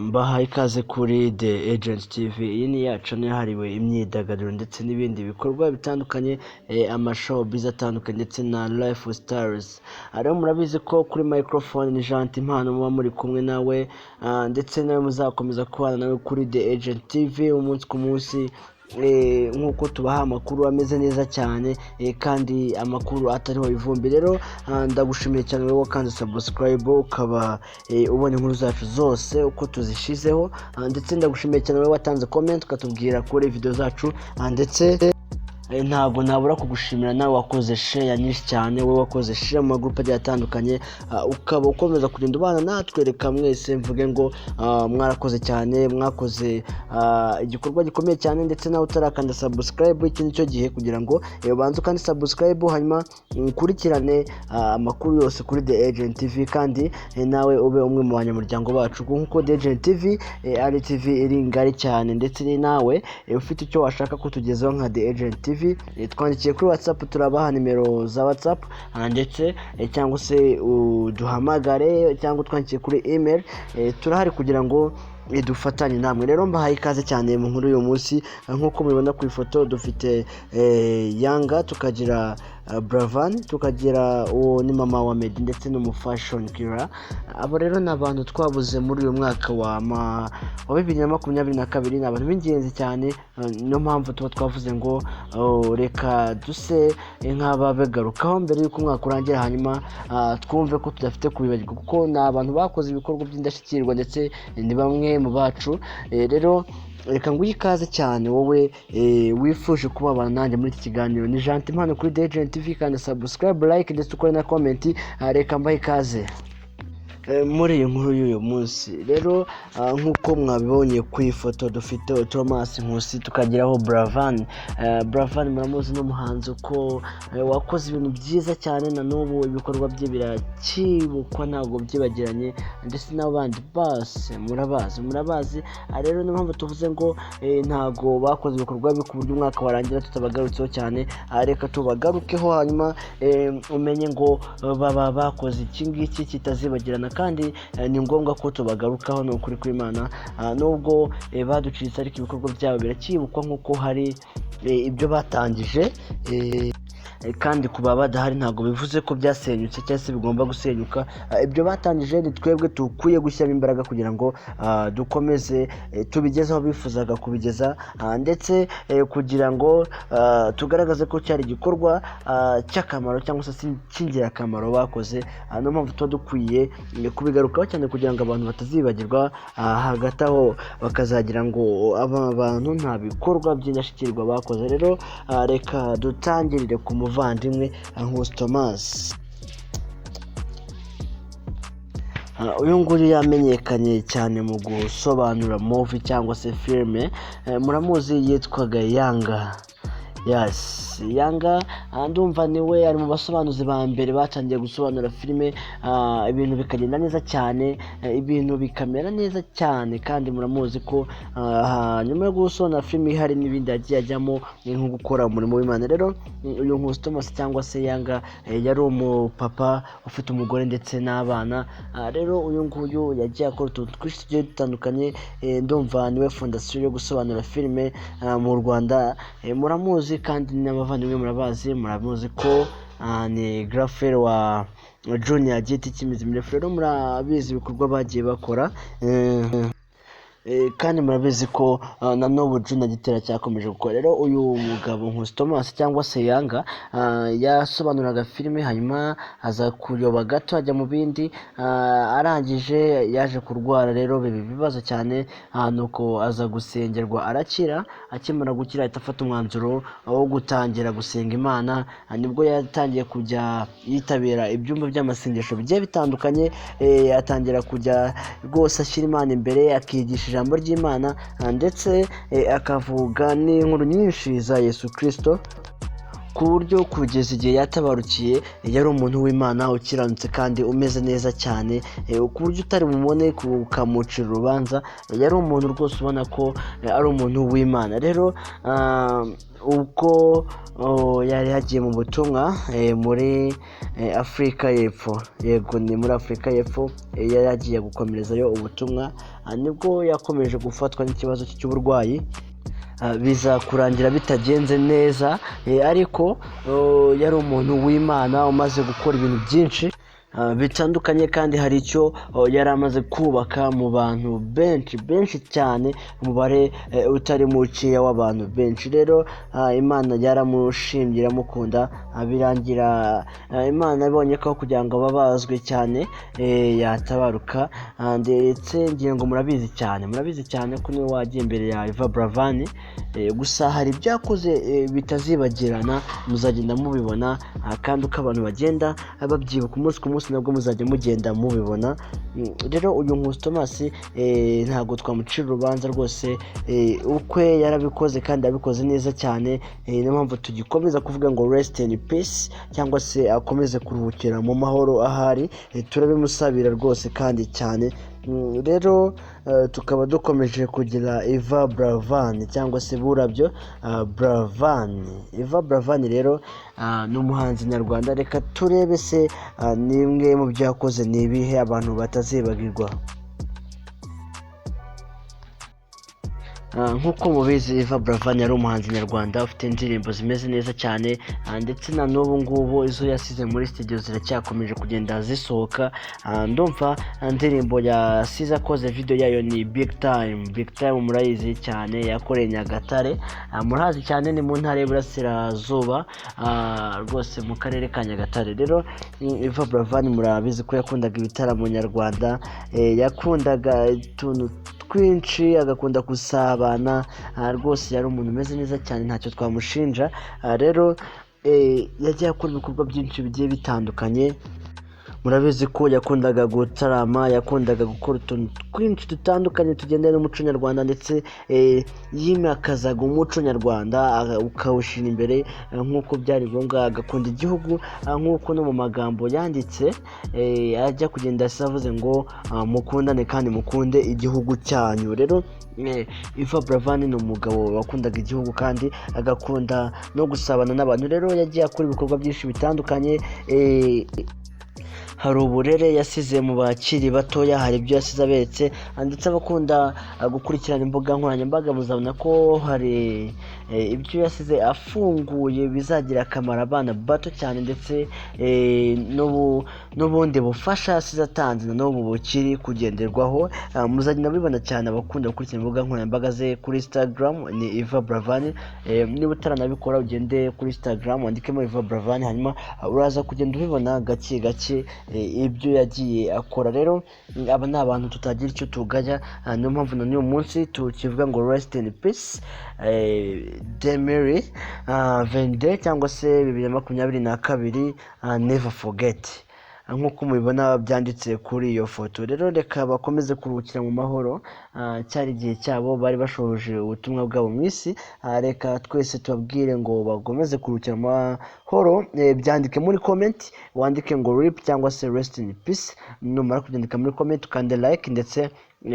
Mbahaye ikaze kuri The Agent TV. Iyi ni yacu yahariwe imyidagaduro ndetse n'ibindi bikorwa bitandukanye, amashowbiz atandukanye ndetse na lifestyles. Rero murabizi ko kuri microphone ni Janti Impano muba muri kumwe nawe, ndetse nawe muzakomeza kubana nawe kuri The Agent TV umunsi ku munsi, nk'uko tubaha amakuru ameze neza cyane, kandi amakuru atariho ivumbi. Rero ndagushimiye cyane wowe kandi subscribe ukaba ubona inkuru zacu zose uko tuzishizeho, ndetse ndagushimiye cyane wowe watanze comment ukatubwira kuri video zacu, ndetse ntabwo nabura kugushimira nawe wakoze share nyinshi cyane, wowe wakoze share mu magroup agiye atandukanye, ukaba ukomeza kugenda ubana natwe. Reka mwese mvuge ngo mwarakoze cyane, mwakoze igikorwa gikomeye cyane, ndetse nawe utarakanda subscribe iki nicyo gihe kugira ngo ubanze kandi subscribe, hanyuma ukurikirane amakuru yose kuri The Agent TV, kandi nawe ube umwe mu banyamuryango bacu, kuko The Agent TV ari TV iri ngari cyane, ndetse ni nawe ufite icyo washaka kutugezaho nka The Agent TV, twandikiye kuri WhatsApp, turabaha nimero za WhatsApp, ndetse cyangwa se uduhamagare cyangwa twandikiye kuri email, turahari kugira ngo dufatanye namwe. Rero mbahaye ikaze cyane mu nkuru y'uyu munsi. Nk'uko mubibona ku ifoto dufite Yanga, tukagira Buravan, tukagira uwo ni mama wa Meddy ndetse n'umufashion killer. Abo rero ni abantu twabuze muri uyu mwaka wa 2022. Ni abantu b'ingenzi cyane, niyo mpamvu tuba twavuze ngo reka duse nk'ababegarukaho mbere y'uko umwaka urangira, hanyuma twumve ko tudafite kubibagirwa, kuko ni abantu bakoze ibikorwa by'indashyikirwa ndetse ni bamwe mu bacu. Rero reka nguhe ikaze cyane wowe wifuje kubabana nanjye muri iki kiganiro. Ni Janti Impano kuri The Agent TV, kandi subscribe, like ndetse ukore na comment. Reka mbahe ikaze muri iyi nkuru y'uyu munsi. Rero nk'uko mwabibonye ku ifoto dufite Thomas Nkusi, tukagiraho Buravan. Buravan muramuzi n'umuhanzi uko wakoze ibintu byiza cyane, na n'ubu ibikorwa bye birakibukwa ntabwo byibagiranye, ndetse n'abandi bose murabazi. Rero niyo mpamvu tuvuze ngo ntabwo bakoze ibikorwa bibi ku buryo umwaka warangira tutabagarutseho cyane. Reka tubagarukeho, hanyuma umenye ngo baba bakoze iki ngiki kitazibagirana, kandi ni ngombwa ko tubagarukaho. Ni ukuri kw'Imana, nubwo baducitse ariko ibikorwa byabo birakibukwa, nk'uko hari ibyo batangije, kandi kuba badahari ntabwo bivuze ko byasenyutse cyangwa se bigomba gusenyuka. Ibyo batangije ni twebwe dukwiye gushyiramo imbaraga kugira ngo dukomeze tubigezeho bifuzaga kubigeza, ndetse kugira ngo tugaragaze ko cyari igikorwa cy'akamaro cyangwa se cy'ingirakamaro bakoze. Niyo mpamvu tuba dukwiye kubigarukaho cyane kugira ngo abantu batazibagirwa, hagati aho bakazagira ngo aba bantu nta bikorwa by'indashyikirwa bakoze. Rero reka dutangirire ku muvandimwe Nkusi Thomas. Uyu nguyu yamenyekanye cyane mu gusobanura movie cyangwa se filime. Muramuzi, yitwaga Yanga. Yes, Yanga ndumva niwe ari mu basobanuzi ba mbere batangiye gusobanura filime, ibintu bikagenda neza cyane, ibintu bikamera neza cyane. kandi muramuzi ko nyuma yo gusobanura filime hari n'ibindi yagiye ajyamo, nko gukora umurimo w'Imana. Rero uyu Nkusi Thomas cyangwa se Yanga yari umupapa ufite umugore ndetse n'abana. Rero uyu nguyu yagiye akora utuntu twinshi tugiye dutandukanye. Ndumva niwe fondasiyo yo gusobanura filime mu Rwanda. Muramuzi, kandi n'abavandimwe muramuzi ko ni grapher wa Junior Giti cy'imizi mirefu. Rero murabizi ibikorwa bagiye bakora, kandi murabizi ko na n'ubu Junior Gitera cyakomeje gukora. Rero uyu mugabo Nkusi Thomas cyangwa se Yanga yasobanuraga filime, hanyuma aza kuyoba gato ajya mu bindi, arangije yaje kurwara. Rero biba ibibazo cyane, nuko aza gusengerwa arakira. Akimara gukira ahita afata umwanzuro wo gutangira gusenga Imana. Nibwo yatangiye kujya yitabira ibyumba by'amasengesho bigiye bitandukanye, atangira kujya rwose ashyira Imana imbere, akigisha ijambo ry'Imana, ndetse akavuga n'inkuru nyinshi za Yesu Kristo. ku buryo kugeza igihe yatabarukiye yari umuntu w'Imana ukiranutse kandi umeze neza cyane, ku buryo utari bumubone ukamucira urubanza. Yari umuntu rwose ubona ko ari umuntu w'Imana. Rero ubwo yari yagiye mu butumwa muri Afurika y'Epfo, yego ni muri Afurika y'Epfo, yari yagiye gukomerezayo ubutumwa, nibwo yakomeje gufatwa n'ikibazo cy'uburwayi, biza kurangira bitagenze neza, ariko yari umuntu w'Imana umaze gukora ibintu byinshi bitandukanye, kandi hari icyo yari amaze kubaka mu bantu benshi cyane, umubare utari mukeya w'abantu benshi. Rero Imana yaramushimye iramukunda, birangira Imana ibonye ko kugira ngo babazwe cyane yatabaruka, ndetse ngira ngo murabizi cyane ko niwe wagiye imbere ya Yvan Buravan, gusa hari ibyakoze bitazibagirana, muzagenda mubibona, kandi uko abantu bagenda babyibuka umunsi ku munsi nabwo muzajya mugenda mubibona. Rero uyu Nkusi Thomas ntabwo twamucira urubanza rwose, ukwe yarabikoze kandi yabikoze neza cyane, niyo mpamvu tugikomeza kuvuga ngo rest in peace, cyangwa se akomeze kuruhukira mu mahoro ahari, turabimusabira rwose kandi cyane. Rero tukaba dukomeje kugira Yvan Buravan cyangwa se Burabyo Buravan. Yvan Buravan rero ni umuhanzi nyarwanda. Reka turebe se nimwe mu byakoze ni ibihe abantu batazibagirwa. Nk'uko mubizi Yvan Buravan yari umuhanzi nyarwanda ufite indirimbo zimeze neza cyane, ndetse na n'ubu ngubu izo yasize muri studio ziracyakomeje kugenda zisohoka. Ndumva indirimbo yasize akoze video yayo ni Big Time, murayizi cyane, yakoreye Nyagatare, murahazi cyane, ni mu ntara y'Iburasirazuba, rwose mu karere ka Nyagatare. Rero Yvan Buravan murabizi ko yakundaga ibitaramo nyarwanda, yakundaga utuntu twinshi, agakunda gusabana, rwose yari umuntu umeze neza cyane, ntacyo twamushinja. Rero yagiye akora ibikorwa byinshi bigiye bitandukanye, murabizi ko yakundaga gutarama, yakundaga gukora utuntu twinshi dutandukanye tugendanye n'umuco nyarwanda, ndetse yimakazaga umuco nyarwanda ukawushyira imbere nk'uko byari ngombwa, agakunda igihugu nk'uko no mu magambo yanditse ajya kugenda avuze ngo mukundane kandi mukunde igihugu cyanyu. Rero Yvan Buravan ni umugabo wakundaga igihugu kandi agakunda no gusabana n'abantu. Rero yagiye akora ibikorwa byinshi bitandukanye, hari uburere yasize mu bakiri batoya, hari ibyo yasize aberetse, ndetse abakunda gukurikirana imbuga nkoranyambaga muzabona ko hari ibyo yasize afunguye bizagira akamaro abana bato cyane, ndetse n'ubundi bufasha yasize atanze na n'ubu bukiri kugenderwaho. Muzagenda mubibona cyane abakunda gukurikirana imbuga nkoranyambaga ze. Kuri Instagram ni Yvan Buravan, niba utaranabikora ugende kuri Instagram wandikemo Yvan Buravan, hanyuma uraza kugenda ubibona gake gake ibyo yagiye akora. Rero aba ni abantu tutagira icyo tugaya, niyo mpamvu na n'uyu munsi tukivuga ngo rest in peace 2022 cyangwa se 2022, never forget, nk'uko mubibona byanditse kuri iyo foto. Rero reka bakomeze kuruhukira mu mahoro, cyari igihe cyabo, bari bashoje ubutumwa bwabo mu isi. Reka twese tubabwire ngo bakomeze kuruhukira mu mahoro, byandike muri comment, wandike ngo RIP cyangwa se rest in peace. Numara kubyandika muri comment ukande like, ndetse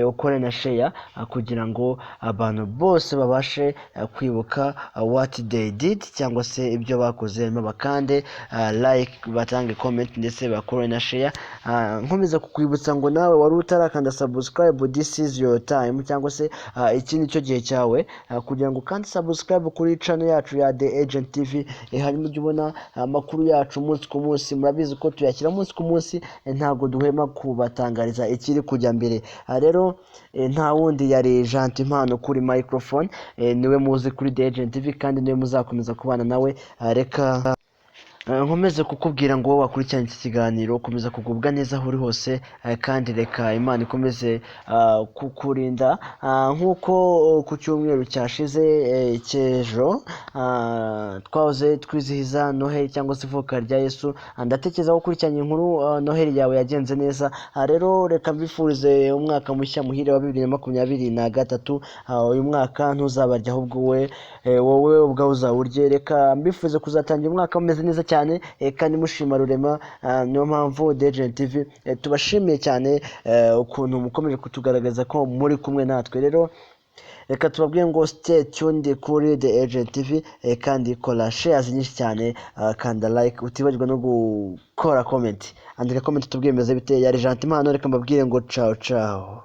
ukore na share, kugira ngo abantu bose babashe kwibuka what they did, cyangwa se ibyo bakoze, bakande like, batange comment, ndetse bakore na share. Nkomeza kukwibutsa ngo nawe wari utarakanda subscribe, this is your time, cyangwa se iki ni cyo gihe cyawe, kugira ngo kandi subscribe kuri channel yacu ya The Agent TV, hanyuma ujye ubona amakuru yacu umunsi ku munsi. Murabizi ko tuyashyira umunsi ku munsi, ntabwo duhema kubatangariza ikiri kujya mbere. Rero nta wundi yari Jean Impano kuri microphone, niwe muzi kuri The Agent TV, kandi niwe muzakomeza kubana nawe. Reka nkomeze kukubwira ngo wakurikirana iki kiganiro, komeza kugubwa neza aho uri hose, kandi reka Imana ikomeze kukurinda, nk'uko ku cyumweru cyashize cy'ejo twahoze twizihiza Noheli cyangwa se ivuka rya Yesu. Ndatekereza ko ukurikiranye inkuru Noheli yawe yagenze neza. Rero reka mbifurize umwaka mushya muhire wa 2023. Uyu mwaka ntuzabarya ahubwo wowe ubwawe uzawurye. Reka mbifurize kuzatangira umwaka umeze neza cyane, kandi mushima Rurema. Niyo mpamvu The Agent TV tubashimiye cyane ukuntu mukomeje kutugaragaza ko muri kumwe natwe. Rero reka tubabwiye ngo stay tuned kuri The Agent TV, kandi kora shares nyinshi cyane, kanda like, utibagirwa no gukora comment, andika comment tubwiye meze bite. Yari Gentil Impano, reka mbabwire ngo ciao ciao.